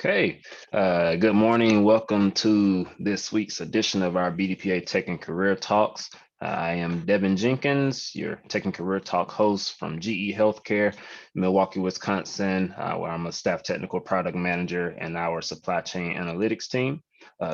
Okay, good morning. Welcome to this week's edition of our BDPA Tech and Career Talks. I am Devin Jenkins, your Tech and Career Talk host from GE Healthcare, Milwaukee, Wisconsin, where I'm a staff technical product manager in our supply chain analytics team.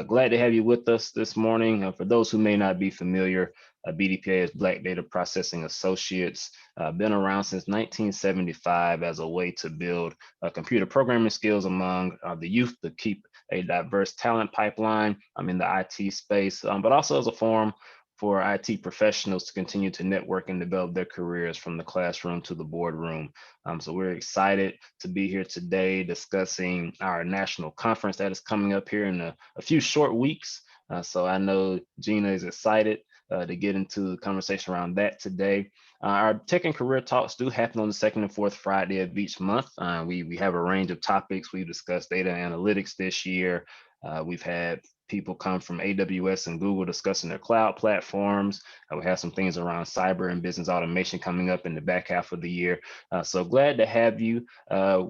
Glad to have you with us this morning. For those who may not be familiar, BDPA is Black Data Processing Associates, been around since 1975 as a way to build computer programming skills among the youth to keep a diverse talent pipeline in the IT space, but also as a forum for IT professionals to continue to network and develop their careers from the classroom to the boardroom. So we're excited to be here today discussing our national conference that is coming up here in a few short weeks. So I know Gina is excited to get into the conversation around that today. Our Tech and Career Talks do happen on the second and fourth Friday of each month. We have a range of topics. We've discussed data analytics this year. We've had people come from AWS and Google discussing their cloud platforms. We have some things around cyber and business automation coming up in the back half of the year. So glad to have you.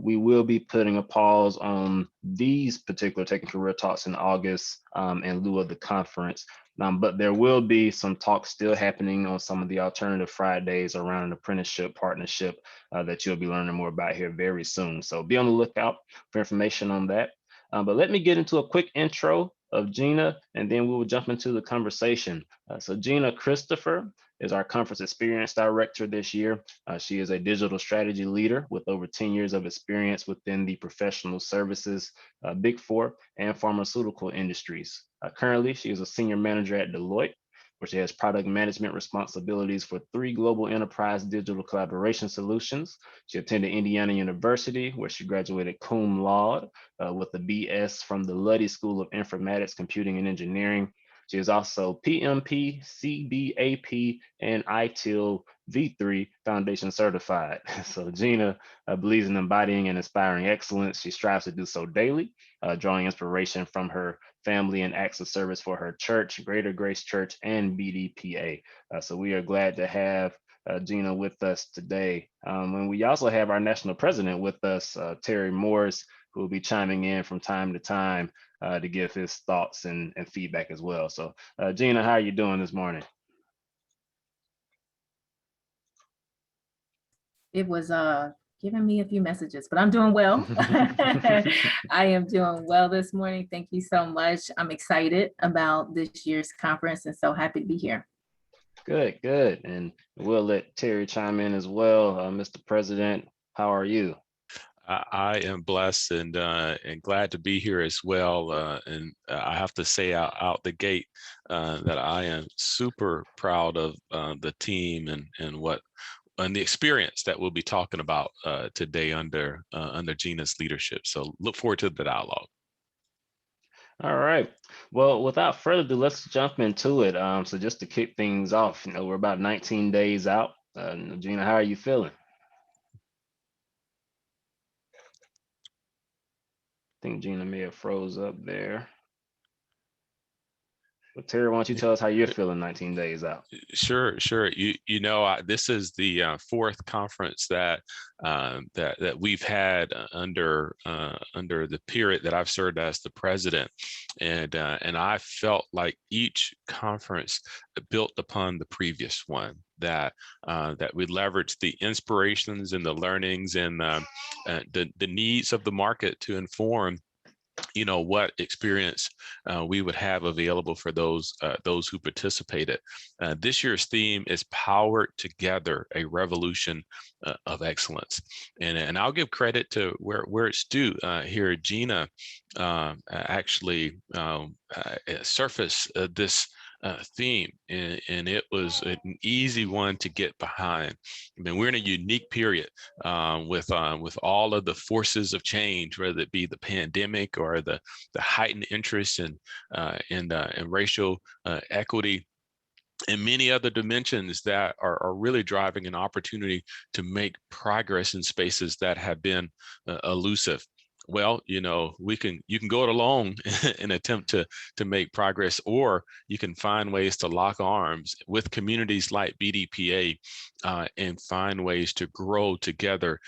We will be putting a pause on these particular Tech and Career Talks in August in lieu of the conference. But there will be some talks still happening on some of the alternative Fridays around an apprenticeship partnership that you'll be learning more about here very soon. So be on the lookout for information on that. But let me get into a quick intro of Gina, and then we will jump into the conversation. So Gina Christopher is our conference experience director this year. She is a digital strategy leader with over 10 years of experience within the professional services, Big Four, and pharmaceutical industries. Currently, she is a senior manager at Deloitte, where she has product management responsibilities for 3 global enterprise digital collaboration solutions. She attended Indiana University, where she graduated cum laude with a BS from the Luddy School of Informatics, Computing, and Engineering. She is also PMP, CBAP, and ITIL V3 Foundation certified. So Gina believes in embodying and inspiring excellence. She strives to do so daily, drawing inspiration from her family and acts of service for her church, Greater Grace Church, and BDPA. So we are glad to have Gina with us today. And we also have our national president with us, Terry Morris, who will be chiming in from time to time to give his thoughts and feedback as well. So Gina, how are you doing this morning? It was giving me a few messages, but I'm doing well. I am doing well this morning. Thank you so much. I'm excited about this year's conference and so happy to be here. Good, good. And we'll let Terry chime in as well. Mr. President, how are you? I am blessed and glad to be here as well. And I have to say out the gate that I am super proud of the team and the experience that we'll be talking about today under Gina's leadership. So look forward to the dialogue. All right. Well, without further ado, let's jump into it. So just to kick things off, we're about 19 days out. Gina, how are you feeling? I think Gina may have froze up there. But Terry, why don't you tell us how you're feeling 19 days out? Sure. This is the fourth conference that we've had under the period that I've served as the president, and I felt like each conference built upon the previous one. That we leveraged the inspirations and the learnings and the needs of the market to inform what experience we would have available for those who participated. This year's theme is Powered Together, a Revolution of Excellence. And I'll give credit to where it's due. Here, Gina actually surfaced this theme, and it was an easy one to get behind. I mean, we're in a unique period with all of the forces of change, whether it be the pandemic or the heightened interest in racial equity, and many other dimensions that are really driving an opportunity to make progress in spaces that have been elusive. well, you know, you can go it alone and attempt to make progress, or you can find ways to lock arms with communities like BDPA and find ways to grow together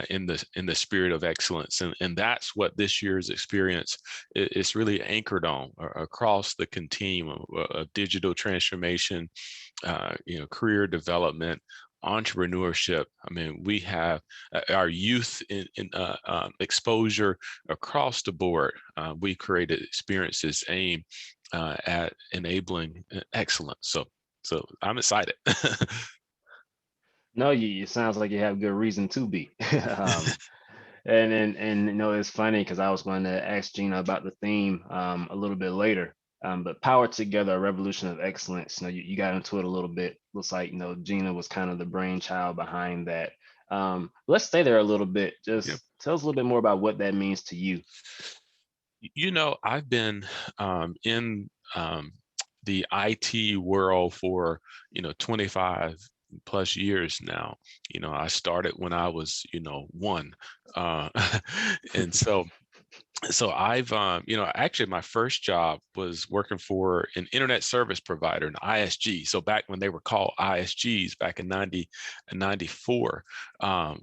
in the spirit of excellence. And that's what this year's experience is really anchored on across the continuum of digital transformation, you know, career development, entrepreneurship. I mean, we have our youth in exposure across the board. We created experiences aimed at enabling excellence. So I'm excited. No, you it sounds like you have good reason to be. And you know, it's funny because I was going to ask Gina about the theme a little bit later. But power together, a revolution of excellence. You know, you got into it a little bit. Looks like, you know, Gina was kind of the brainchild behind that. Let's stay there a little bit. Yeah. Just tell us a little bit more about what that means to you. You know, I've been in the IT world for, you know, 25 plus years now. You know, I started when I was, you know, one. Uh, and so I've, you know, actually my first job was working for an internet service provider, an ISG. So back when they were called ISGs back in 94, I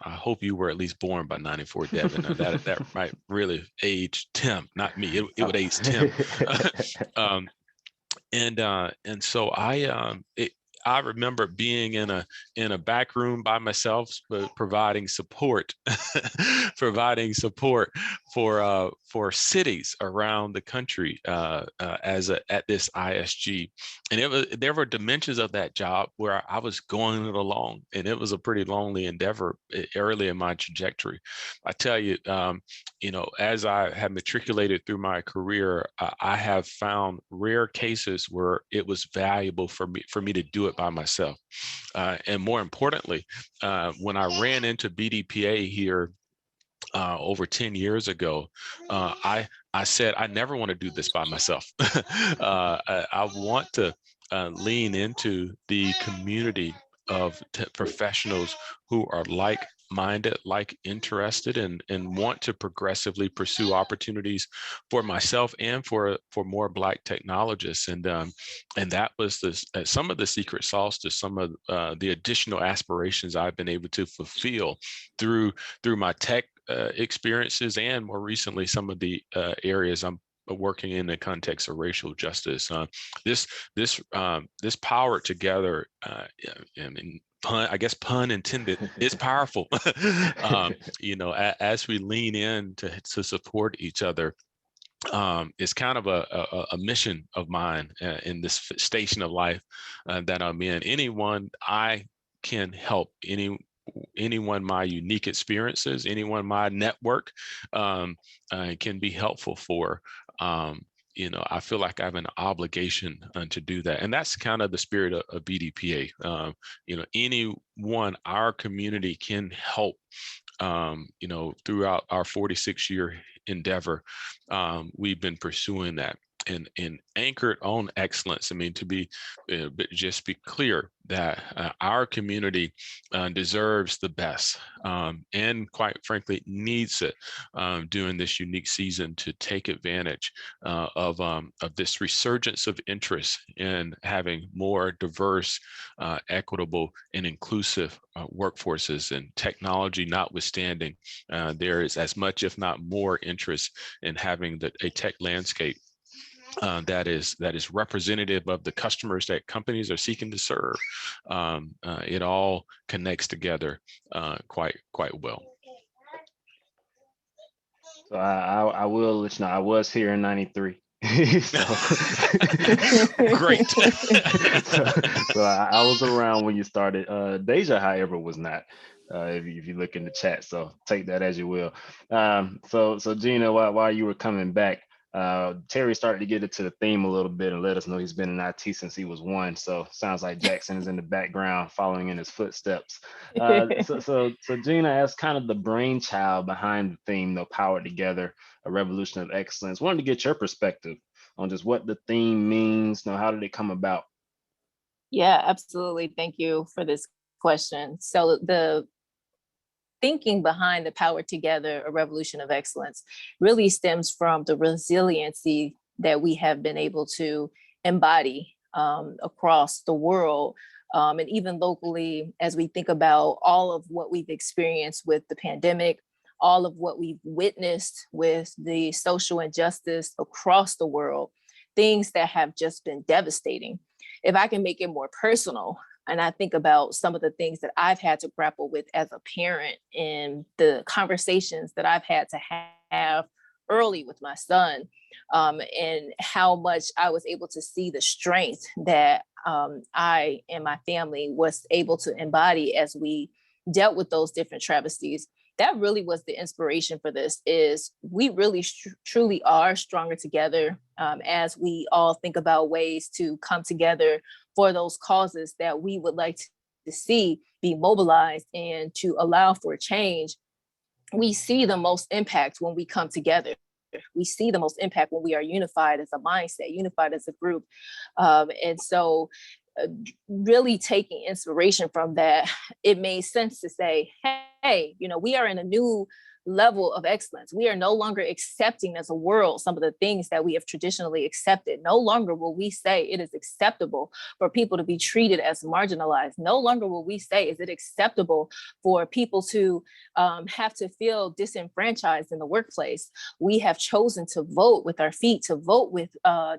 hope you were at least born by 94, Devin. That might really age Tim, not me. It would age Tim. um, and so I remember being in a back room by myself, but providing support, providing support for cities around the country at this ISG, and there were dimensions of that job where I was going it along, and it was a pretty lonely endeavor early in my trajectory. I tell you, you know, as I have matriculated through my career, I have found rare cases where it was valuable for me to do it by myself. And more importantly, when I ran into BDPA here over 10 years ago, I said, I never want to do this by myself. I want to lean into the community of professionals who are like-minded, like interested, and want to progressively pursue opportunities for myself and for more Black technologists. And that was some of the secret sauce to some of the additional aspirations I've been able to fulfill through my tech experiences, and more recently some of the areas I'm working in the context of racial justice. This power together, I mean, I guess pun intended, is powerful. You know, as we lean in to support each other, it's kind of a mission of mine in this station of life that I'm in. Anyone I can help, anyone my unique experiences, anyone my network can be helpful for. You know, I feel like I have an obligation to do that, and that's kind of the spirit of BDPA. You know, anyone our community can help. You know, throughout our 46-year endeavor, we've been pursuing that and anchored on excellence. I mean, but just be clear that our community deserves the best, and quite frankly needs it during this unique season to take advantage of this resurgence of interest in having more diverse, equitable, and inclusive workforces. And technology notwithstanding, there is as much, if not more, interest in having a tech landscape that is representative of the customers that companies are seeking to serve. It all connects together quite well. So I will let you know I was here in '93. So, Great. so I was around when you started. Deja, however, was not. If you look in the chat, so take that as you will. So Gina, while you were coming back, Terry started to get into the theme a little bit and let us know he's been in IT since he was one. So sounds like Jackson is in the background following in his footsteps. So Gina, as kind of the brainchild behind the theme, though, powered together, a revolution of excellence. Wanted to get your perspective on just what the theme means. You know, how did it come about? Yeah, absolutely. Thank you for this question. So thinking behind the Power Together, a Revolution of Excellence really stems from the resiliency that we have been able to embody across the world. And even locally, as we think about all of what we've experienced with the pandemic, all of what we've witnessed with the social injustice across the world, things that have just been devastating. If I can make it more personal, and I think about some of the things that I've had to grapple with as a parent and the conversations that I've had to have early with my son, and how much I was able to see the strength that I and my family was able to embody as we dealt with those different travesties. That really was the inspiration for this. Is we really truly are stronger together as we all think about ways to come together for those causes that we would like to see be mobilized and to allow for change. We see the most impact when we come together. We see the most impact when we are unified as a mindset, unified as a group. And so really taking inspiration from that, it made sense to say, hey, we are in a new level of excellence. We are no longer accepting as a world some of the things that we have traditionally accepted. No longer will we say it is acceptable for people to be treated as marginalized. No longer will we say, is it acceptable for people to have to feel disenfranchised in the workplace? We have chosen to vote with our feet, to vote with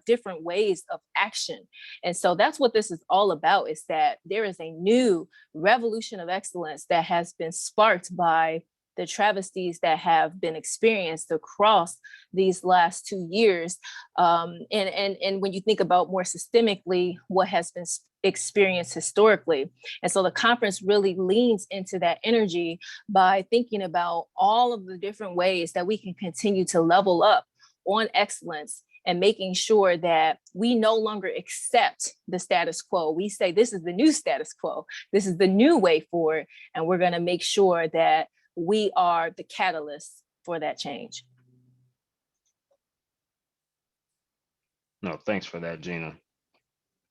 different ways of action. And so that's what this is all about, is that there is a new revolution of excellence that has been sparked by the travesties that have been experienced across these last 2 years. And when you think about more systemically what has been experienced historically. And so the conference really leans into that energy by thinking about all of the different ways that we can continue to level up on excellence and making sure that we no longer accept the status quo. We say, this is the new status quo. This is the new way forward. And we're going to make sure that we are the catalyst for that change. No, thanks for that, Gina.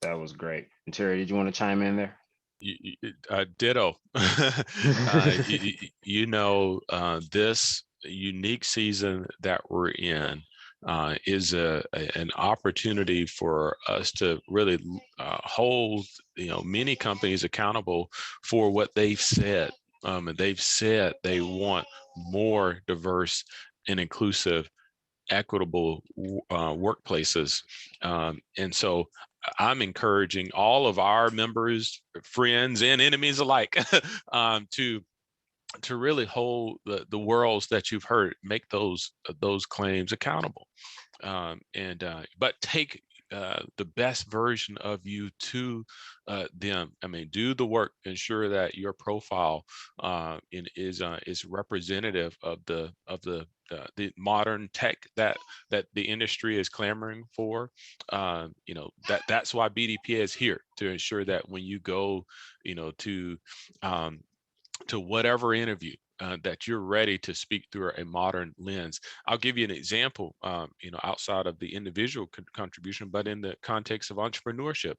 That was great. And Terry, did you want to chime in there? Ditto. This unique season that we're in is an opportunity for us to really hold many companies accountable for what they've said. And they've said they want more diverse and inclusive, equitable workplaces. And so I'm encouraging all of our members, friends, and enemies alike to really hold the worlds that you've heard, make those claims accountable, but take the best version of you to them. I mean, do the work, ensure that your profile is representative of the modern tech that the industry is clamoring for. That's why BDPA is here, to ensure that when you go, to whatever interview, that you're ready to speak through a modern lens. I'll give you an example, outside of the individual contribution, but in the context of entrepreneurship.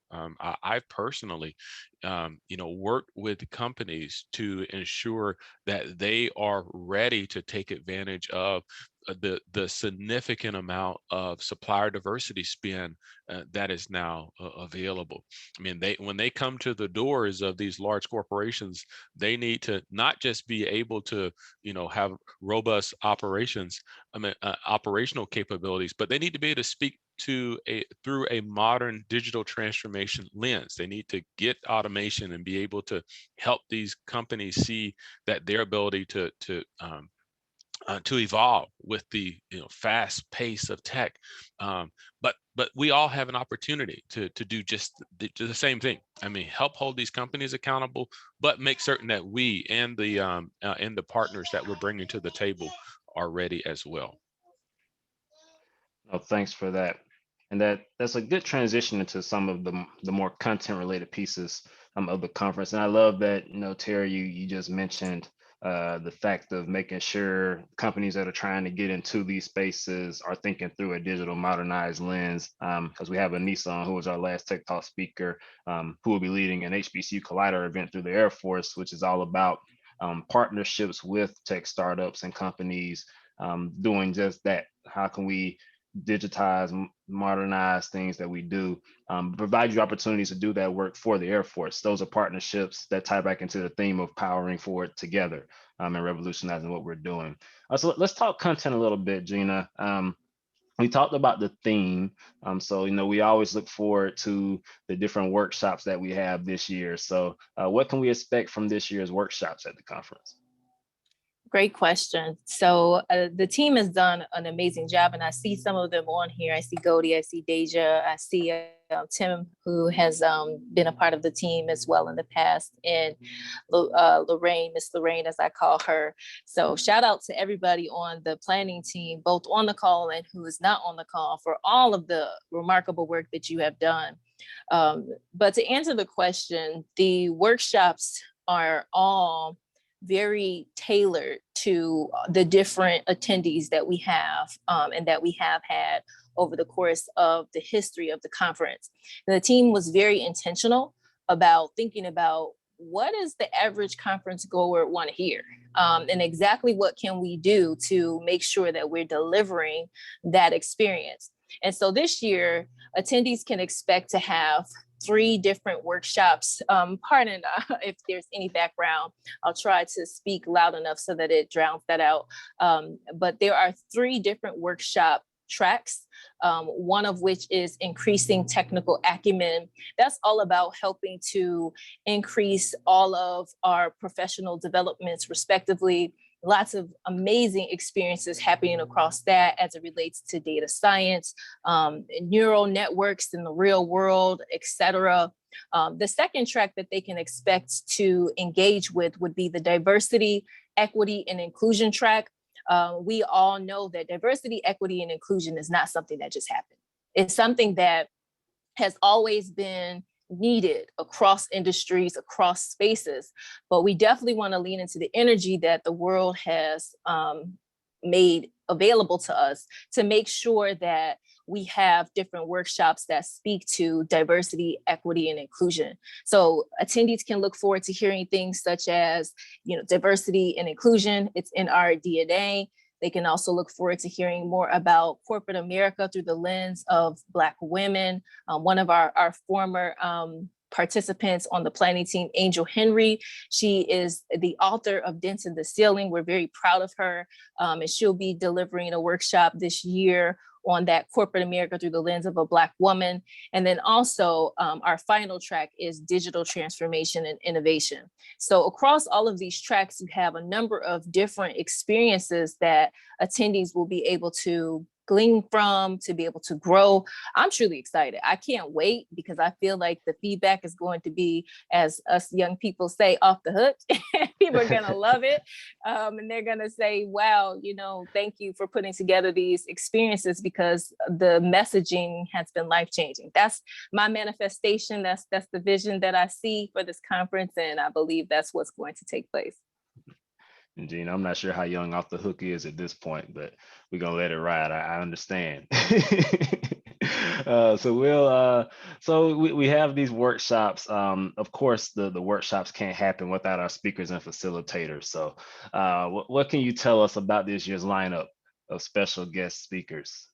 I've personally, worked with companies to ensure that they are ready to take advantage of the significant amount of supplier diversity spend that is now available. I mean, when they come to the doors of these large corporations, they need to not just be able to, have robust operations, operational capabilities, but they need to be able to speak through a modern digital transformation lens. They need to get automation and be able to help these companies see that their ability to evolve with the fast pace of tech, but we all have an opportunity to do just the same thing. I mean, help hold these companies accountable, but make certain that we and the partners that we're bringing to the table are ready as well. Oh, thanks for that. And that's a good transition into some of the more content related pieces of the conference. And I love that, Terry, you just mentioned the fact of making sure companies that are trying to get into these spaces are thinking through a digital modernized lens. Because we have Anissa on, who was our last Tech Talk speaker, who will be leading an HBCU Collider event through the Air Force, which is all about partnerships with tech startups and companies doing just that. How can we digitize, modernize things that we do, provide you opportunities to do that work for the Air Force? Those are partnerships that tie back into the theme of powering forward together and revolutionizing what we're doing. So let's talk content a little bit, Gina. We talked about the theme. So, we always look forward to the different workshops that we have this year. So what can we expect from this year's workshops at the conference? Great question. So the team has done an amazing job, and I see some of them on here. I see Godi, I see Deja, I see Tim, who has been a part of the team as well in the past, and Lorraine, Miss Lorraine, as I call her. So shout out to everybody on the planning team, both on the call and who is not on the call, for all of the remarkable work that you have done. But to answer the question, the workshops are all very tailored to the different attendees that we have and that we have had over the course of the history of the conference. And the team was very intentional about thinking about what is the average conference goer want to hear, and exactly what can we do to make sure that we're delivering that experience. And so this year, attendees can expect to have 3 different workshops. Pardon if there's any background. I'll try to speak loud enough so that it drowns that out. But there are 3 different workshop tracks, one of which is increasing technical acumen. That's all about helping to increase all of our professional developments respectively. Lots of amazing experiences happening across that as it relates to data science, neural networks in the real world, et cetera. The second track that they can expect to engage with would be the diversity, equity, and inclusion track. We all know that diversity, equity, and inclusion is not something that just happened. It's something that has always been needed across industries, across spaces, but we definitely want to lean into the energy that the world has made available to us to make sure that we have different workshops that speak to diversity, equity, and inclusion. So attendees can look forward to hearing things such as, diversity and inclusion. It's in our DNA. They can also look forward to hearing more about corporate America through the lens of Black women. One of our former participants on the planning team, Angel Henry, she is the author of Dents in the Ceiling. We're very proud of her. And she'll be delivering a workshop this year on that corporate America through the lens of a Black woman. And then also our final track is digital transformation and innovation. So across all of these tracks, you have a number of different experiences that attendees will be able to glean from, to be able to grow. I'm truly excited. I can't wait because I feel like the feedback is going to be, as us young people say, off the hook. People are going to love it. And they're going to say, wow, thank you for putting together these experiences because the messaging has been life-changing. That's my manifestation. That's the vision that I see for this conference. And I believe that's what's going to take place. Gina, I'm not sure how young Off the Hook is at this point, but we're gonna let it ride. I understand. So we have these workshops. Of course, the workshops can't happen without our speakers and facilitators. So what can you tell us about this year's lineup of special guest speakers?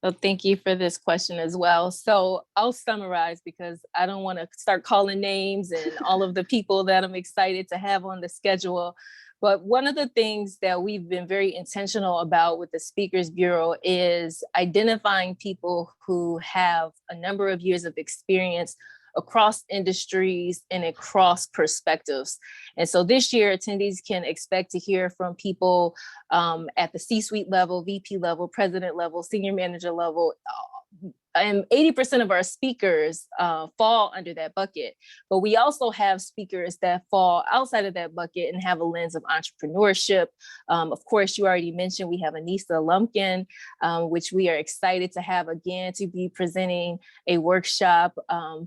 So thank you for this question as well. So I'll summarize because I don't want to start calling names and all of the people that I'm excited to have on the schedule. But one of the things that we've been very intentional about with the Speakers Bureau is identifying people who have a number of years of experience across industries and across perspectives. And so this year, attendees can expect to hear from people at the C-suite level, VP level, president level, senior manager level. And 80% of our speakers fall under that bucket. But we also have speakers that fall outside of that bucket and have a lens of entrepreneurship. Of course, you already mentioned we have Anissa Lumpkin, which we are excited to have again to be presenting a workshop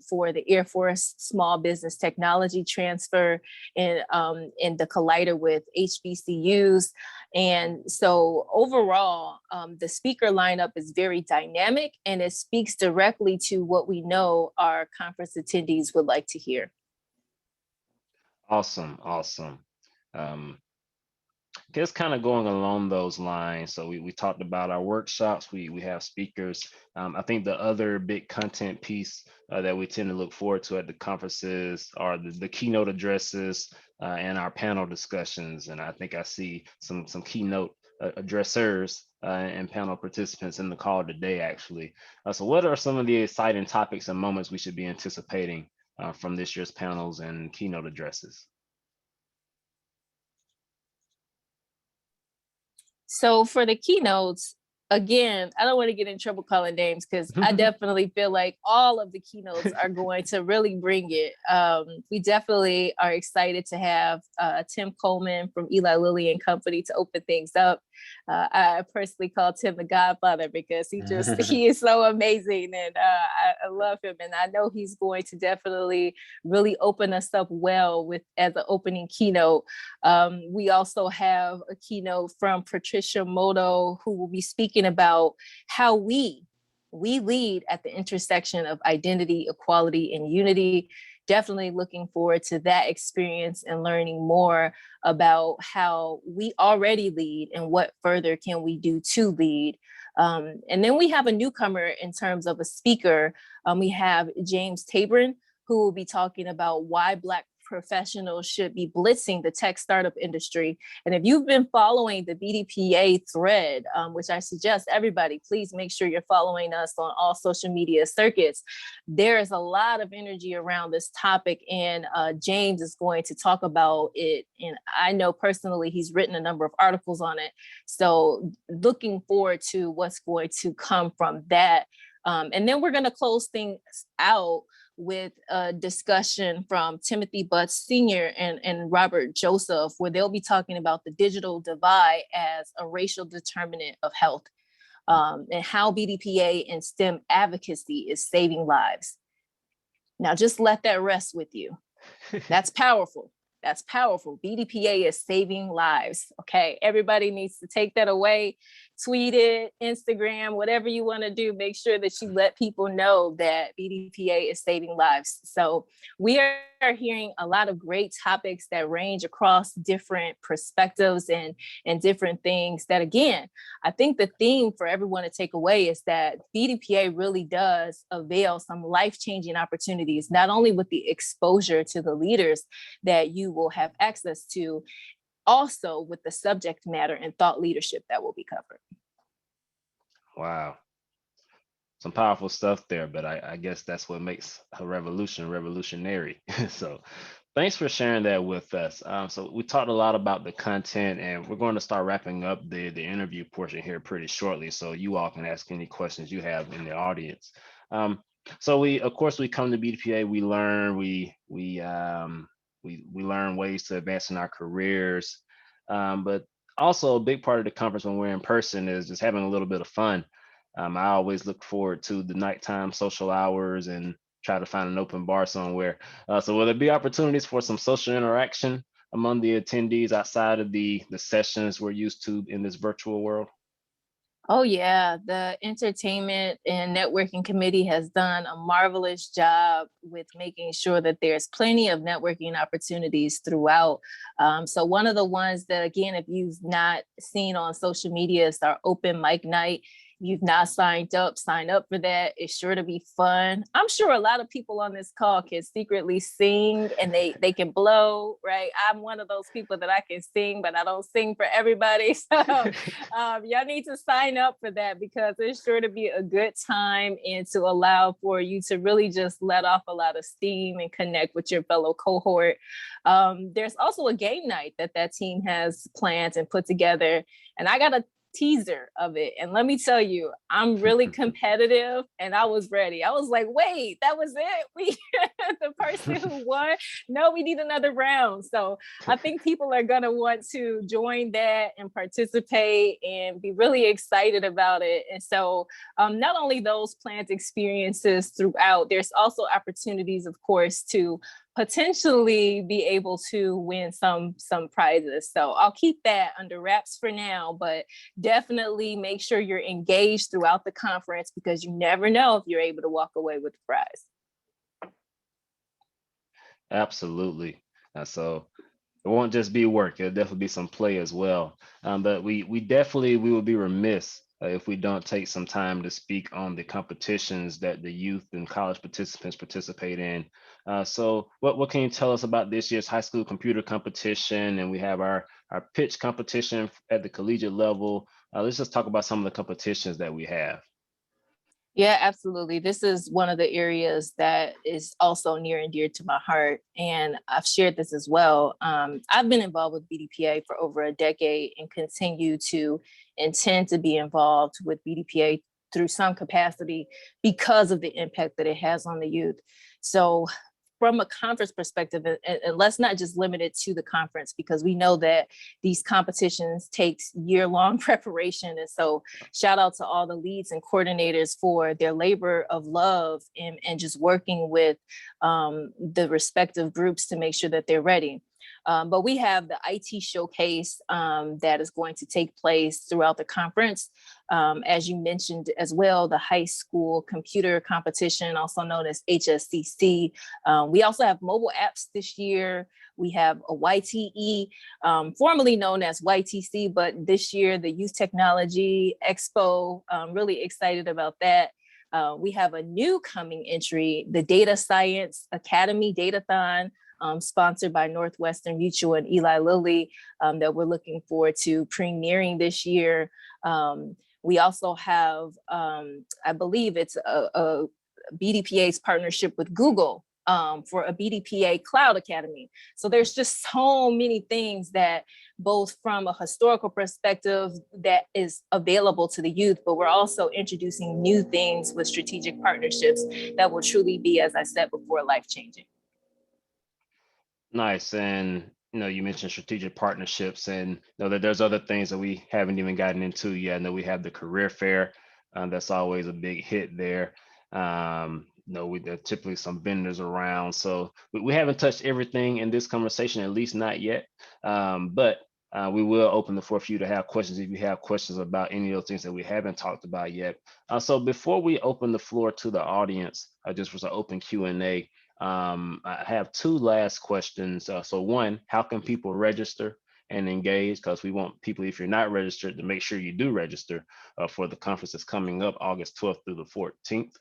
for the Air Force Small Business Technology Transfer in the collider with HBCUs. And so overall, the speaker lineup is very dynamic and it speaks directly to what we know our conference attendees would like to hear. Awesome, awesome. Um, Just kind of going along those lines. So we talked about our workshops. We have speakers. I think the other big content piece that we tend to look forward to at the conferences are the keynote addresses and our panel discussions. And I think I see some keynote addressers and panel participants in the call today, actually. So what are some of the exciting topics and moments we should be anticipating from this year's panels and keynote addresses? So for the keynotes, again, I don't want to get in trouble calling names because I definitely feel like all of the keynotes are going to really bring it. We definitely are excited to have Tim Coleman from Eli Lilly and Company to open things up. I personally call Tim the Godfather because he is so amazing, and I love him, and I know he's going to definitely really open us up well with as an opening keynote. We also have a keynote from Patricia Moto, who will be speaking about how we lead at the intersection of identity, equality, and unity. Definitely looking forward to that experience and learning more about how we already lead and what further can we do to lead. And then we have a newcomer in terms of a speaker. We have James Tabron, who will be talking about why Black professionals should be blitzing the tech startup industry. And if you've been following the BDPA thread, which I suggest everybody, please make sure you're following us on all social media circuits. There is a lot of energy around this topic, and James is going to talk about it. And I know personally, he's written a number of articles on it. So looking forward to what's going to come from that. And then we're going to close things out with a discussion from Timothy Butts Sr. and Robert Joseph, where they'll be talking about the digital divide as a racial determinant of health, and how BDPA and STEM advocacy is saving lives. Now, just let that rest with you. That's powerful. That's powerful. BDPA is saving lives. Okay. Everybody needs to take that away, tweet it, Instagram, whatever you want to do. Make sure that you let people know that BDPA is saving lives. So we are hearing a lot of great topics that range across different perspectives and different things that, again, I think the theme for everyone to take away is that BDPA really does avail some life-changing opportunities, not only with the exposure to the leaders that you will have access to, also with the subject matter and thought leadership that will be covered. Wow. Some powerful stuff there, but I guess that's what makes a revolution revolutionary. So thanks for sharing that with us. So we talked a lot about the content, and we're going to start wrapping up the interview portion here pretty shortly, so you all can ask any questions you have in the audience. So of course we come to BDPA, we learn, we learn ways to advance in our careers, but also a big part of the conference when we're in person is just having a little bit of fun. I always look forward to the nighttime social hours and try to find an open bar somewhere. So will there be opportunities for some social interaction among the attendees outside of the sessions we're used to in this virtual world? Oh yeah, the Entertainment and Networking Committee has done a marvelous job with making sure that there's plenty of networking opportunities throughout. So one of the ones that, again, if you've not seen on social media, is our open mic night. You've not signed up, sign up for that. It's sure to be fun. I'm sure a lot of people on this call can secretly sing and they can blow, right? I'm one of those people that I can sing, but I don't sing for everybody. So y'all need to sign up for that because it's sure to be a good time and to allow for you to really just let off a lot of steam and connect with your fellow cohort. There's also a game night that team has planned and put together. And I got a teaser of it. And let me tell you, I'm really competitive and I was ready. I was like, wait, that was it? We the person who won? No, we need another round. So I think people are gonna want to join that and participate and be really excited about it. And so not only those planned experiences throughout, there's also opportunities, of course, to potentially be able to win some prizes. So I'll keep that under wraps for now, but definitely make sure you're engaged throughout the conference because you never know if you're able to walk away with the prize. Absolutely. So it won't just be work. It'll definitely be some play as well. But we will be remiss if we don't take some time to speak on the competitions that the youth and college participants participate in. So what can you tell us about this year's high school computer competition? And we have our pitch competition at the collegiate level. Let's just talk about some of the competitions that we have. Yeah, absolutely. This is one of the areas that is also near and dear to my heart. And I've shared this as well. I've been involved with BDPA for over a decade and continue to intend to be involved with BDPA through some capacity because of the impact that it has on the youth. So from a conference perspective, and let's not just limit it to the conference, because we know that these competitions takes year-long preparation. And so shout out to all the leads and coordinators for their labor of love and just working with the respective groups to make sure that they're ready. But we have the IT showcase that is going to take place throughout the conference. As you mentioned as well, the high school computer competition, also known as HSCC. We also have mobile apps this year. We have a YTE, formerly known as YTC, but this year the Youth Technology Expo. Really excited about that. We have a new coming entry, the Data Science Academy Datathon, sponsored by Northwestern Mutual and Eli Lilly, that we're looking forward to premiering this year. We also have, I believe it's a BDPA's partnership with Google for a BDPA Cloud Academy. So there's just so many things that both from a historical perspective that is available to the youth, but we're also introducing new things with strategic partnerships that will truly be, as I said before, life-changing. Nice. And you mentioned strategic partnerships, and know that there's other things that we haven't even gotten into yet. I know we have the career fair. That's always a big hit there. There are typically some vendors around. So we haven't touched everything in this conversation, at least not yet. But we will open the floor for you to have questions if you have questions about any of those things that we haven't talked about yet. So before we open the floor to the audience, just for an open Q&A, I have two last questions. So one, how can people register and engage? Because we want people, if you're not registered, to make sure you do register for the conference that's coming up August 12th through the 14th.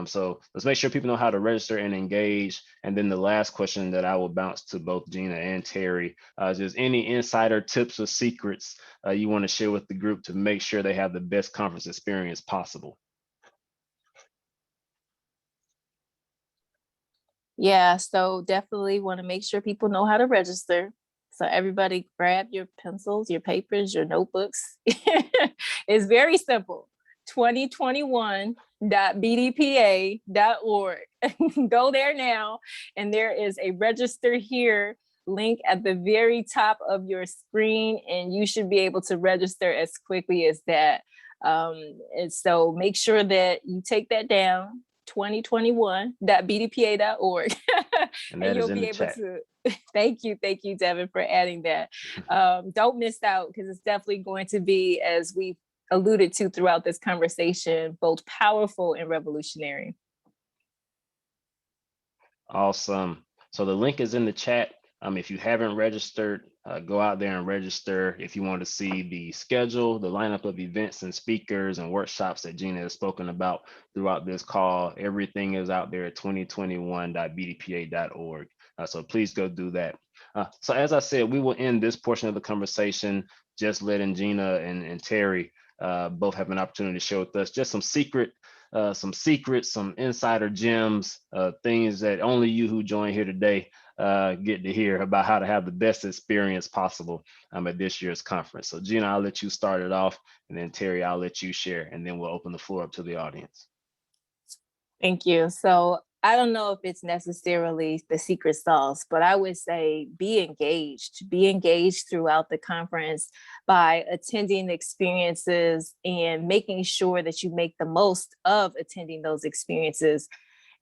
So let's make sure people know how to register and engage. And then the last question that I will bounce to both Gina and Terry is just any insider tips or secrets you want to share with the group to make sure they have the best conference experience possible. Yeah, so definitely want to make sure people know how to register. So everybody grab your pencils, your papers, your notebooks. It's very simple. 2021.bdpa.org. Go there now. And there is a register here link at the very top of your screen, and you should be able to register as quickly as that. And so make sure that you take that down. 2021.bdpa.org. And that you'll is in be the able chat. to thank you, Devin, for adding that. Don't miss out, because it's definitely going to be, as we've alluded to throughout this conversation, both powerful and revolutionary. Awesome. So the link is in the chat. If you haven't registered, go out there and register. If you want to see the schedule, the lineup of events and speakers and workshops that Gina has spoken about throughout this call, everything is out there at 2021.bdpa.org. So please go do that. So as I said, we will end this portion of the conversation just letting Gina and Terry both have an opportunity to share with us just some secrets, some insider gems, things that only you who join here today get to hear about how to have the best experience possible at this year's conference. So Gina, I'll let you start it off, and then Terry, I'll let you share, and then we'll open the floor up to the audience. Thank you. So I don't know if it's necessarily the secret sauce, but I would say be engaged throughout the conference by attending the experiences and making sure that you make the most of attending those experiences.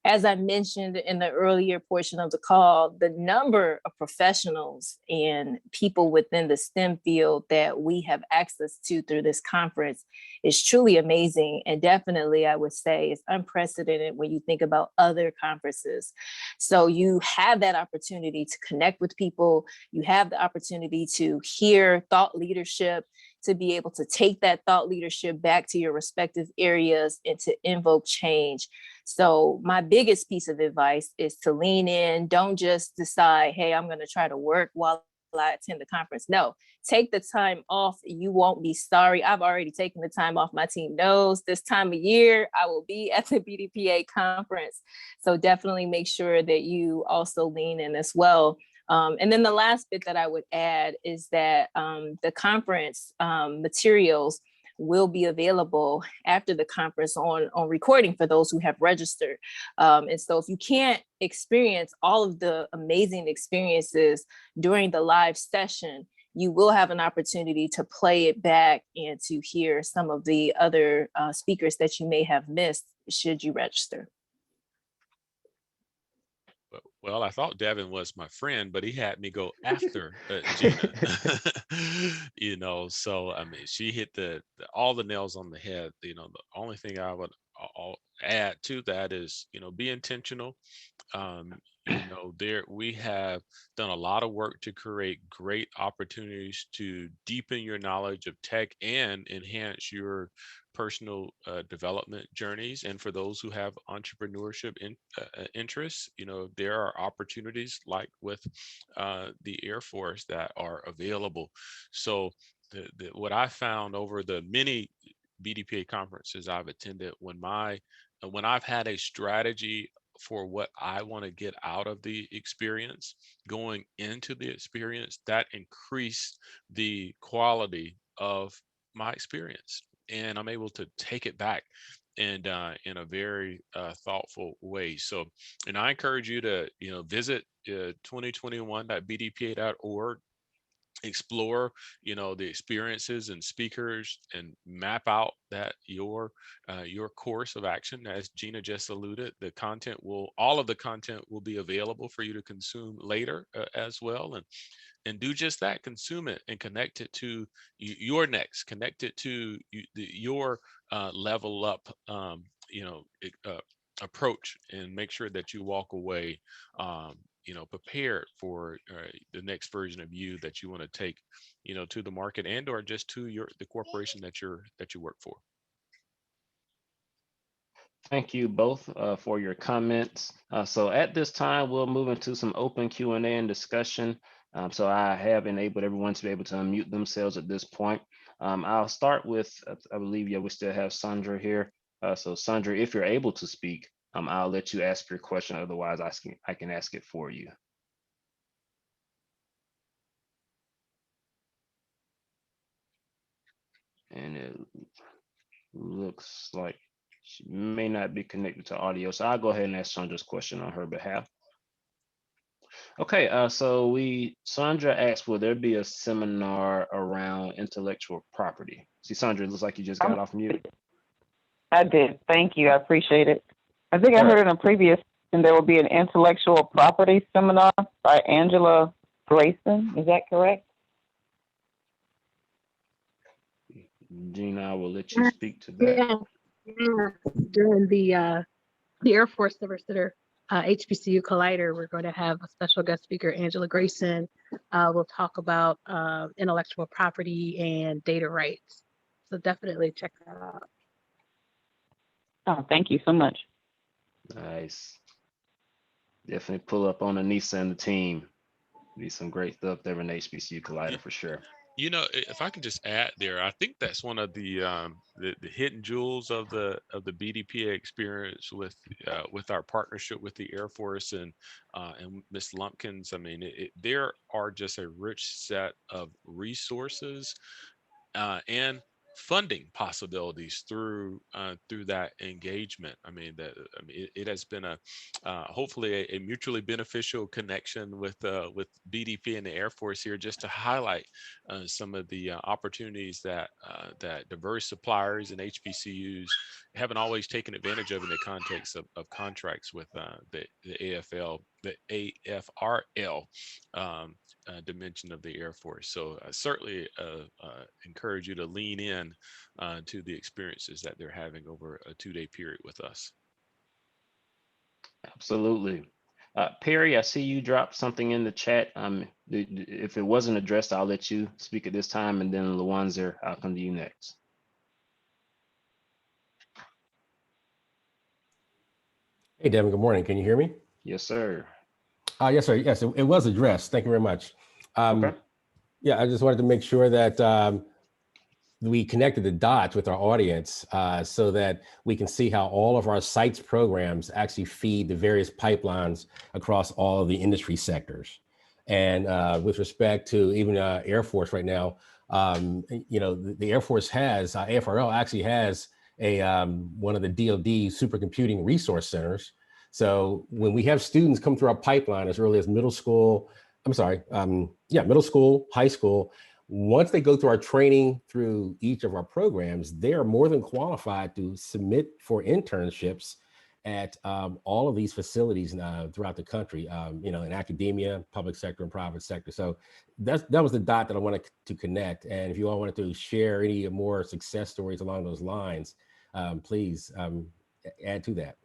as I mentioned in the earlier portion of the call, the number of professionals and people within the STEM field that we have access to through this conference is truly amazing. And definitely, I would say it's unprecedented when you think about other conferences. So you have that opportunity to connect with people. You have the opportunity to hear thought leadership, to be able to take that thought leadership back to your respective areas and to invoke change. So my biggest piece of advice is to lean in. Don't just decide, hey, I'm going to try to work while I attend the conference. No, take the time off. You won't be sorry. I've already taken the time off. My team knows this time of year I will be at the BDPA conference. So definitely make sure that you also lean in as well. And then the last bit that I would add is that the conference materials will be available after the conference on recording for those who have registered. And so if you can't experience all of the amazing experiences during the live session, you will have an opportunity to play it back and to hear some of the other speakers that you may have missed should you register. Well, I thought Devin was my friend, but he had me go after Gina. So I mean, she hit all the nails on the head. The only thing I would add to that is, be intentional. There we have done a lot of work to create great opportunities to deepen your knowledge of tech and enhance your personal development journeys. And for those who have entrepreneurship interests, there are opportunities like with the Air Force that are available. So what I found over the many BDPA conferences I've attended, when I've had a strategy for what I want to get out of the experience, going into the experience, that increased the quality of my experience. And I'm able to take it back and in a very thoughtful way. So, and I encourage you to, visit 2021.bdpa.org, explore the experiences and speakers, and map out that your course of action. As Gina just alluded, all of the content will be available for you to consume later as well, and do just that. Consume it and connect it to your next, connect it to your level up approach, and make sure that you walk away prepared for the next version of you that you want to take to the market, and or just to the corporation that you work for. Thank you both for your comments. So at this time, we'll move into some open Q&A and discussion. So I have enabled everyone to be able to unmute themselves at this point. I'll start with, I believe, we still have Sandra here. So Sandra, if you're able to speak, I'll let you ask your question. Otherwise, I can ask it for you. And it looks like she may not be connected to audio. So I'll go ahead and ask Sandra's question on her behalf. Okay, so Sandra asked, will there be a seminar around intellectual property? See, Sandra, it looks like you just got off mute. I did. Thank you. I appreciate it. I think I heard in a previous, and there will be an intellectual property seminar by Angela Grayson. Is that correct? Gina, I will let you speak to that. Yeah. During the Air Force Silver Sitter HBCU Collider, we're going to have a special guest speaker, Angela Grayson. We'll talk about intellectual property and data rights. So definitely check that out. Oh, thank you so much. Nice. Definitely pull up on Anissa and the team. Be some great stuff there in HBCU Collider for sure. If I can just add there, I think that's one of the hidden jewels of the BDPA experience with our partnership with the Air Force and Ms. Lumpkins. I mean, there are just a rich set of resources and funding possibilities through that engagement. I mean, it has been a hopefully a mutually beneficial connection with BDP and the Air Force here, just to highlight some of the opportunities that diverse suppliers and HBCUs haven't always taken advantage of in the context of contracts with the AFRL dimension of the Air Force. So I certainly encourage you to lean in to the experiences that they're having over a 2-day period with us. Absolutely. Perry, I see you dropped something in the chat. If it wasn't addressed, I'll let you speak at this time, and then Lawanzer, I'll come to you next. Hey, Devin, good morning. Can you hear me? Yes, sir. Yes, sir. Yes, it was addressed. Thank you very much. Okay. Yeah, I just wanted to make sure that we connected the dots with our audience so that we can see how all of our sites programs actually feed the various pipelines across all of the industry sectors. And with respect to even Air Force right now, the Air Force has, AFRL actually has one of the DoD supercomputing resource centers. So when we have students come through our pipeline as early as middle school, middle school, high school, once they go through our training through each of our programs, they are more than qualified to submit for internships at all of these facilities throughout the country, in academia, public sector, and private sector. So that was the dot that I wanted to connect. And if you all wanted to share any more success stories along those lines, please add to that.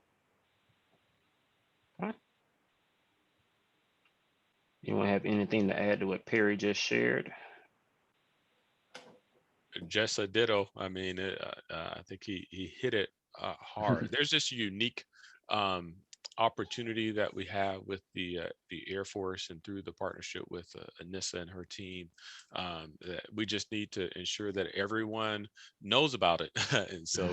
Anyone have anything to add to what Perry just shared? Just a ditto. I mean, I think he hit it hard. There's this unique opportunity that we have with the Air Force and through the partnership with Anissa and her team. That we just need to ensure that everyone knows about it. And so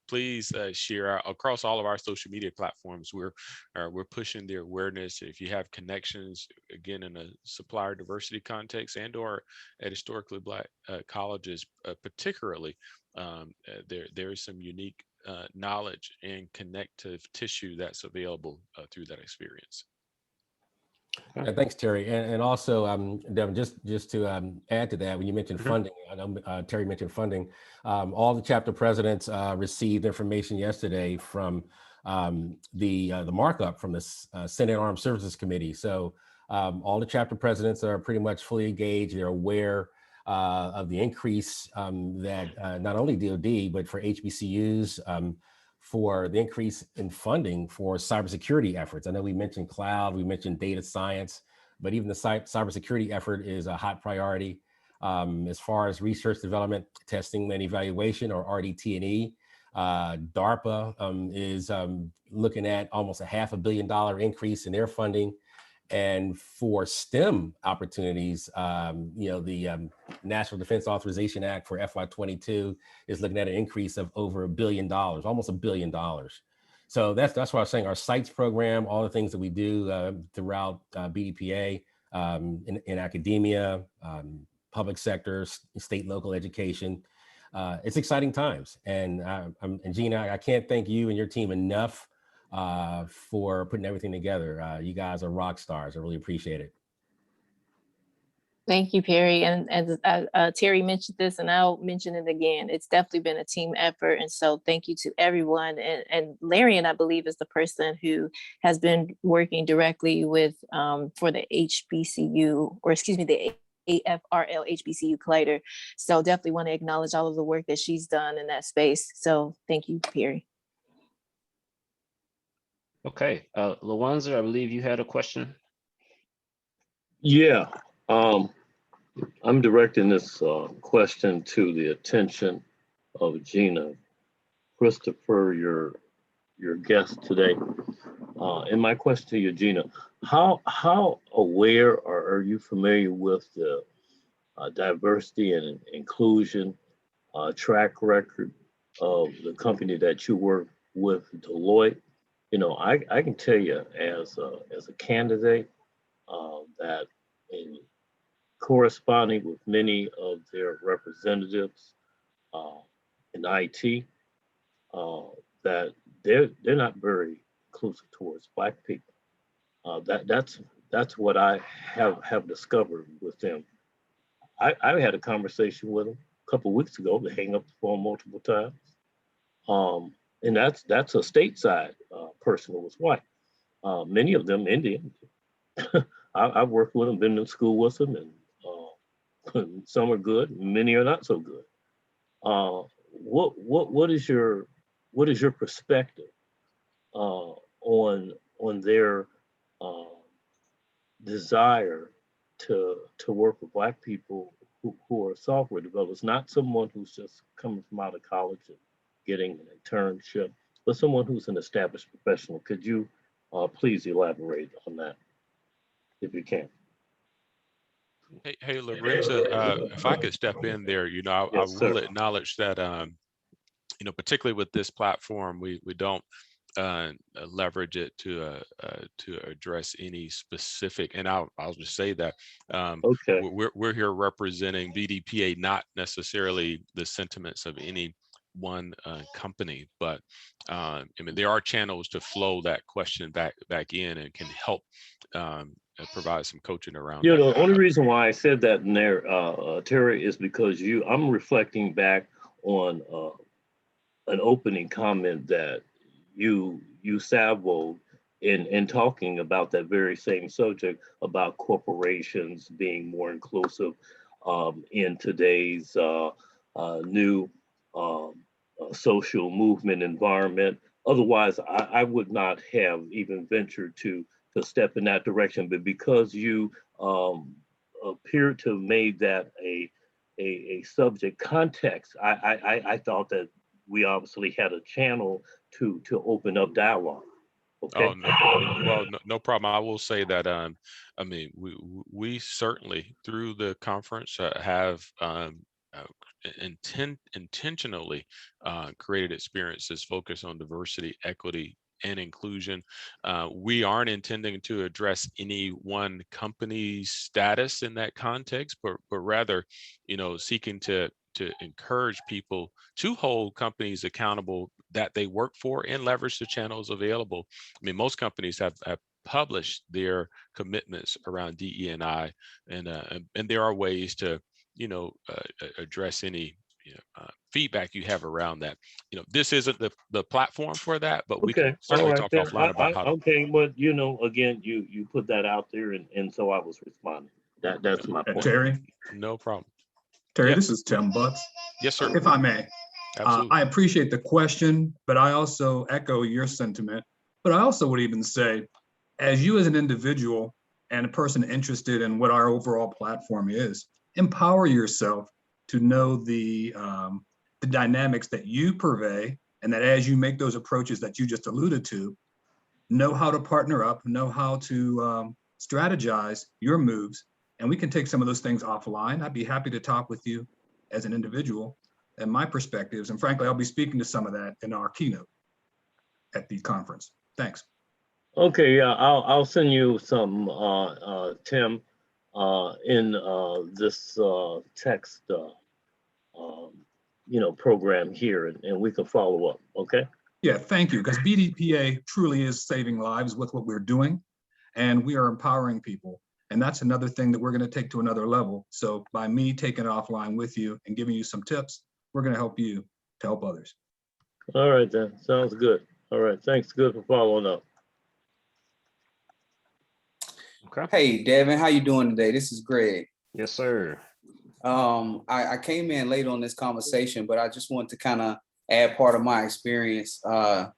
please share across all of our social media platforms. We're pushing the awareness. If you have connections, again, in a supplier diversity context and or at historically Black colleges, particularly, there is some unique knowledge and connective tissue that's available through that experience. Yeah, thanks, Terry. And also, Devin, just to add to that, when you mentioned funding, I know Terry mentioned funding, all the chapter presidents received information yesterday from the markup from the Senate Armed Services Committee. So all the chapter presidents are pretty much fully engaged. They're aware of the increase that not only DoD, but for HBCUs, for the increase in funding for cybersecurity efforts. I know we mentioned cloud, we mentioned data science, but even the cybersecurity effort is a hot priority. As far as research, development, testing, and evaluation, or RDT&E, DARPA is looking at almost a $500 million increase in their funding. And for STEM opportunities, the National Defense Authorization Act for FY22 is looking at an increase of over $1 billion, almost $1 billion. So that's why I was saying our sites program, all the things that we do throughout BDPA in academia, public sector, state, local education. It's exciting times. And Gina, I can't thank you and your team enough for putting everything together. You guys are rock stars. I really appreciate it. Thank you, Perry. And Terry mentioned this, and I'll mention it again. It's definitely been a team effort. And so thank you to everyone. And Larian, I believe, is the person who has been working directly with for the HBCU, or excuse me, the AFRL HBCU Collider. So definitely want to acknowledge all of the work that she's done in that space. So thank you, Perry. Okay, Lawanzer, I believe you had a question. Yeah, I'm directing this question to the attention of Gina. Christopher, your guest today. And my question to you, Gina, how aware or are you familiar with the diversity and inclusion track record of the company that you work with, Deloitte? You know, I can tell you as a candidate that in corresponding with many of their representatives, in IT, that they're not very inclusive towards Black people. That's what I have discovered with them. I had a conversation with them a couple of weeks ago. They hang up the phone multiple times, and that's a stateside person who was white. Many of them Indian. I've worked with them, been in school with them, and some are good, many are not so good. What is your perspective on their desire to work with Black people who are software developers, not someone who's just coming from out of college and getting an internship, but someone who's an established professional? Could you please elaborate on that, if you can? Hey, Lorenzo, if I could step in there, I Yes, will sir. acknowledge that, particularly with this platform, we don't leverage it to address any specific, and I'll just say that Okay. we're here representing BDPA, not necessarily the sentiments of any one company, but there are channels to flow that question back in and can help provide some coaching around that. The only reason why I said that in there, Terry, is because I'm reflecting back on an opening comment that you salvoed in talking about that very same subject about corporations being more inclusive in today's new social movement environment. Otherwise, I would not have even ventured to step in that direction. But because you appear to have made that a subject context, I thought that we obviously had a channel to open up dialogue. Okay. Oh, no, well, no problem. I will say that we certainly through the conference have intentionally created experiences focused on diversity, equity, and inclusion. We aren't intending to address any one company's status in that context, but rather, seeking to encourage people to hold companies accountable that they work for and leverage the channels available. Most companies have published their commitments around DE&I, and there are ways to address any feedback you have around that. This isn't the platform for that, but we can certainly talk offline about how to. Okay, but again, you put that out there, and so I was responding. That's my point. Terry, No problem. Terry, Yeah. this is Tim Butts. Yes, sir. If I may. Absolutely. I appreciate the question, but I also echo your sentiment. But I also would even say, as you as an individual and a person interested in what our overall platform is, empower yourself to know the dynamics that you purvey, and that as you make those approaches that you just alluded to, know how to partner up, know how to strategize your moves, and we can take some of those things offline. I'd be happy to talk with you as an individual and my perspectives, and frankly, I'll be speaking to some of that in our keynote at the conference. Thanks. Okay, yeah, I'll send you some, Tim, in this text, program here, and we can follow up. Okay. Yeah, thank you. Because BDPA truly is saving lives with what we're doing, and we are empowering people. And that's another thing that we're going to take to another level. So by me taking it offline with you and giving you some tips, we're going to help you to help others. All right, then. Sounds good. All right. Thanks. Good for following up. Okay. Hey, Devin, how you doing today? This is Greg. Yes, sir. I came in late on this conversation, but I just want to kind of add part of my experience to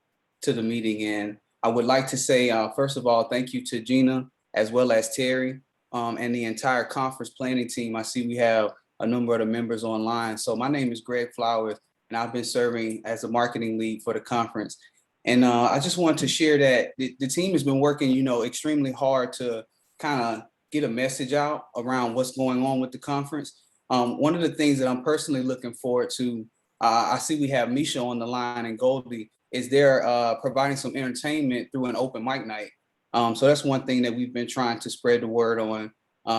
the meeting. And I would like to say, first of all, thank you to Gina, as well as Terry, and the entire conference planning team. I see we have a number of the members online. So my name is Greg Flowers, and I've been serving as a marketing lead for the conference. And I just wanted to share that the team has been working, extremely hard to kind of get a message out around what's going on with the conference. One of the things that I'm personally looking forward to, I see we have Misha on the line and Goldie, is they're providing some entertainment through an open mic night. So that's one thing that we've been trying to spread the word on,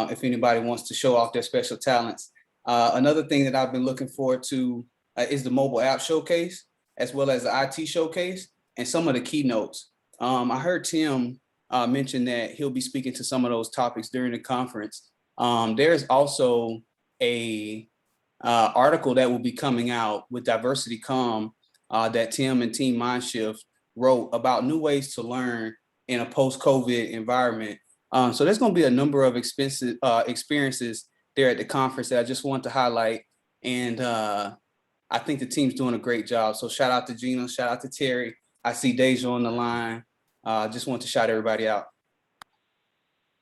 if anybody wants to show off their special talents. Another thing that I've been looking forward to is the mobile app showcase, as well as the IT showcase and some of the keynotes. I heard Tim mention that he'll be speaking to some of those topics during the conference. There's also a article that will be coming out with DiversityCom that Tim and Team Mindshift wrote about new ways to learn in a post-COVID environment. So there's going to be a number of experiences there at the conference that I just want to highlight. And I think the team's doing a great job. So shout out to Gina, shout out to Terry. I see Deja on the line. Just want to shout everybody out.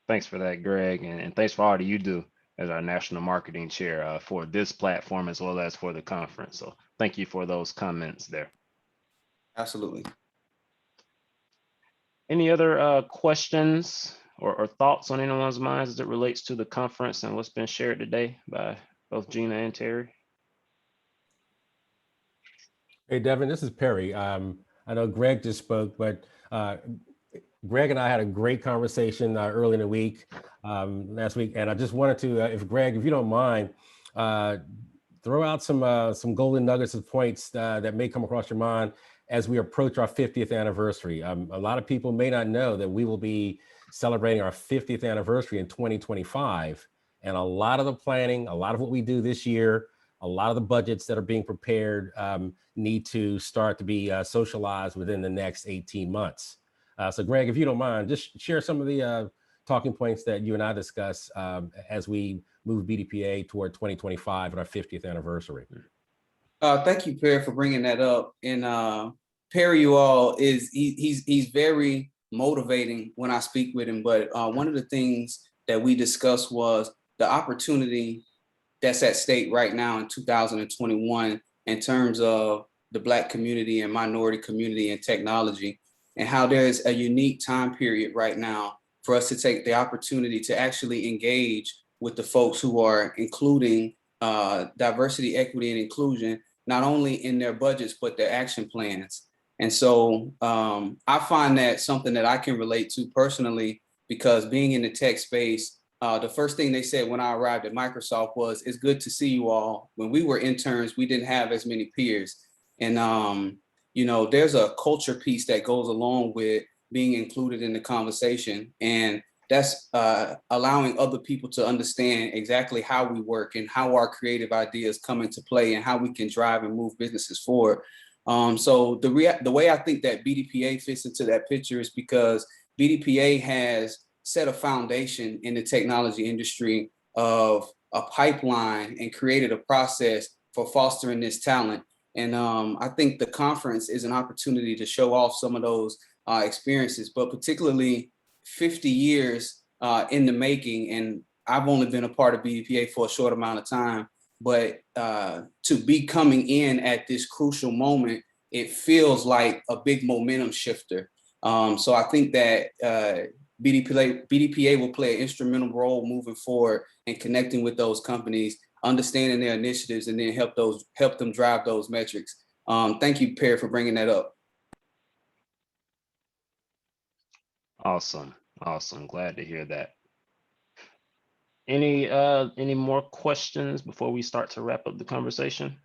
Thanks for that, Greg, and thanks for all that you do as our national marketing chair for this platform as well as for the conference. So thank you for those comments there. Absolutely. Any other questions or thoughts on anyone's minds as it relates to the conference and what's been shared today by both Gina and Terry? Hey, Devin, this is Perry. I know Greg just spoke, but Greg and I had a great conversation early in the week, last week, and I just wanted to, if Greg, if you don't mind, throw out some golden nuggets of points that may come across your mind as we approach our 50th anniversary. A lot of people may not know that we will be celebrating our 50th anniversary in 2025, and a lot of the planning, a lot of what we do this year, a lot of the budgets that are being prepared need to start to be socialized within the next 18 months. So Greg, if you don't mind, just share some of the talking points that you and I discuss as we move BDPA toward 2025 and our 50th anniversary. Thank you, Perry, for bringing that up. And Perry, you all, he's very motivating when I speak with him. But one of the things that we discussed was the opportunity that's at stake right now in 2021 in terms of the Black community and minority community and technology, and how there's a unique time period right now for us to take the opportunity to actually engage with the folks who are including diversity, equity, and inclusion, not only in their budgets, but their action plans. And so I find that something that I can relate to personally, because being in the tech space, the first thing they said when I arrived at Microsoft was, it's good to see you all. When we were interns, we didn't have as many peers. And, you know, there's a culture piece that goes along with being included in the conversation. And that's allowing other people to understand exactly how we work and how our creative ideas come into play and how we can drive and move businesses forward. So the way I think that BDPA fits into that picture is because BDPA has set a foundation in the technology industry of a pipeline and created a process for fostering this talent. And I think the conference is an opportunity to show off some of those experiences, but particularly 50 years in the making. And I've only been a part of BDPA for a short amount of time, but to be coming in at this crucial moment, it feels like a big momentum shifter. So I think that BDPA will play an instrumental role moving forward in connecting with those companies, understanding their initiatives, and then help them drive those metrics. Thank you, Perry, for bringing that up. Awesome. Glad to hear that. Any more questions before we start to wrap up the conversation?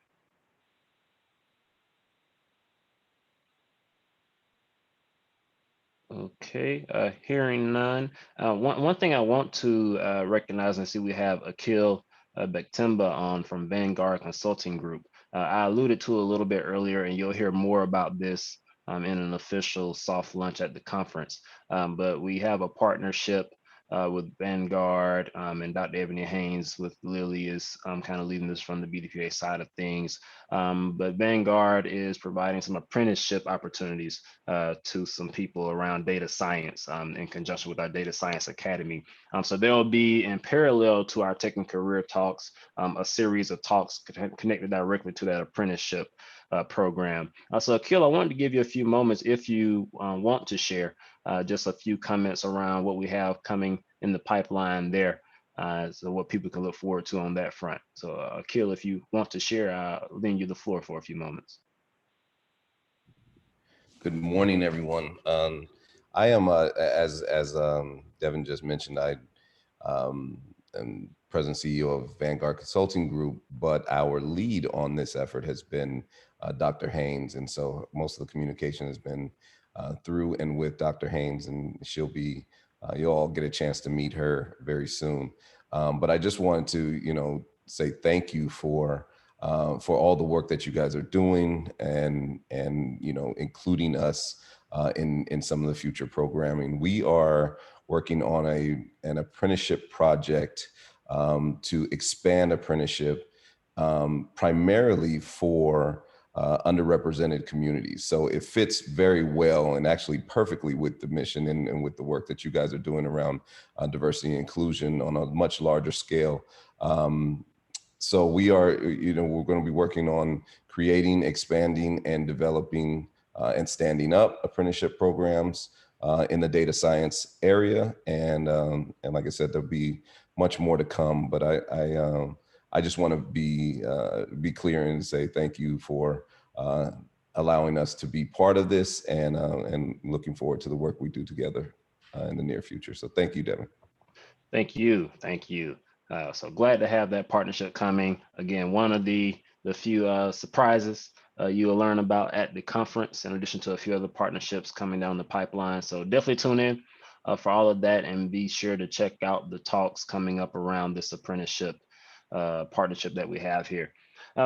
Okay, hearing none. One thing I want to recognize and see, we have Akil Bektimba on from Vanguard Consulting Group. I alluded to a little bit earlier, and you'll hear more about this in an official soft lunch at the conference. But we have a partnership with Vanguard, and Dr. Ebony Haynes with Lily is kind of leading this from the BDPA side of things. But Vanguard is providing some apprenticeship opportunities to some people around data science in conjunction with our Data Science Academy. So there will be, in parallel to our Tech and Career Talks, a series of talks connected directly to that apprenticeship program. So Akil, I wanted to give you a few moments if you want to share just a few comments around what we have coming in the pipeline there. So what people can look forward to on that front. So Akil, if you want to share, I'll lend you the floor for a few moments. Good morning, everyone. I am, as Devin just mentioned, I am President CEO of Vanguard Consulting Group, but our lead on this effort has been Dr. Haynes. And so most of the communication has been through and with Dr. Haynes, and she'll be, you'll all get a chance to meet her very soon. But I just wanted to, say thank you for all the work that you guys are doing, and including us in some of the future programming. We are working on an apprenticeship project to expand apprenticeship primarily for underrepresented communities. So it fits very well and actually perfectly with the mission and with the work that you guys are doing around diversity and inclusion on a much larger scale. So we are, we're going to be working on creating, expanding, and developing and standing up apprenticeship programs in the data science area. And like I said, there'll be much more to come, but I just want to be clear and say thank you for allowing us to be part of this, and looking forward to the work we do together in the near future. So thank you, Devin. Thank you. Thank you. So glad to have that partnership coming. Again, one of the few surprises you will learn about at the conference, in addition to a few other partnerships coming down the pipeline. So definitely tune in for all of that, and be sure to check out the talks coming up around this apprenticeship partnership that we have here.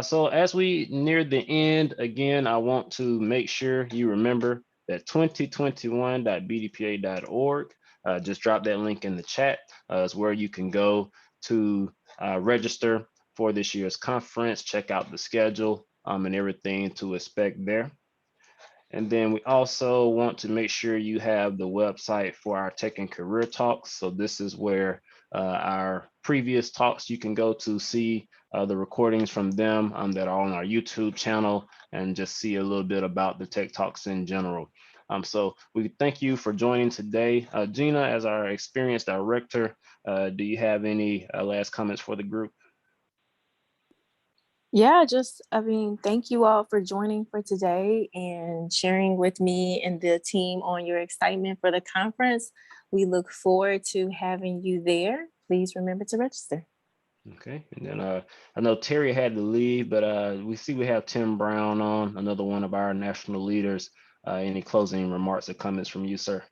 So as we near the end, again, I want to make sure you remember that 2021.bdpa.org, just drop that link in the chat, is where you can go to register for this year's conference, check out the schedule and everything to expect there. And then we also want to make sure you have the website for our Tech and Career Talks. So this is where our previous talks, you can go to see the recordings from them that are on our YouTube channel, and just see a little bit about the Tech Talks in general. So we thank you for joining today. Gina, as our experienced director, do you have any last comments for the group? Yeah, thank you all for joining for today and sharing with me and the team on your excitement for the conference. We look forward to having you there. Please remember to register. Okay, and then I know Terry had to leave, but we see we have Tim Brown on, another one of our national leaders. Any closing remarks or comments from you, sir?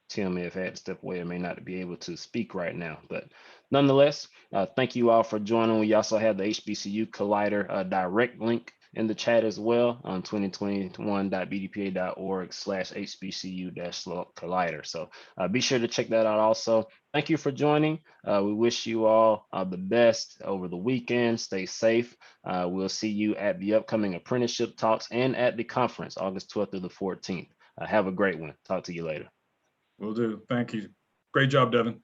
Tim may have had to step away and may not be able to speak right now, but nonetheless, thank you all for joining. We also have the HBCU Collider direct link in the chat as well on 2021.bdpa.org/HBCU-Collider. So be sure to check that out also. Thank you for joining. We wish you all the best over the weekend. Stay safe. We'll see you at the upcoming apprenticeship talks and at the conference, August 12th through the 14th. Have a great one. Talk to you later. Will do. Thank you. Great job, Devin.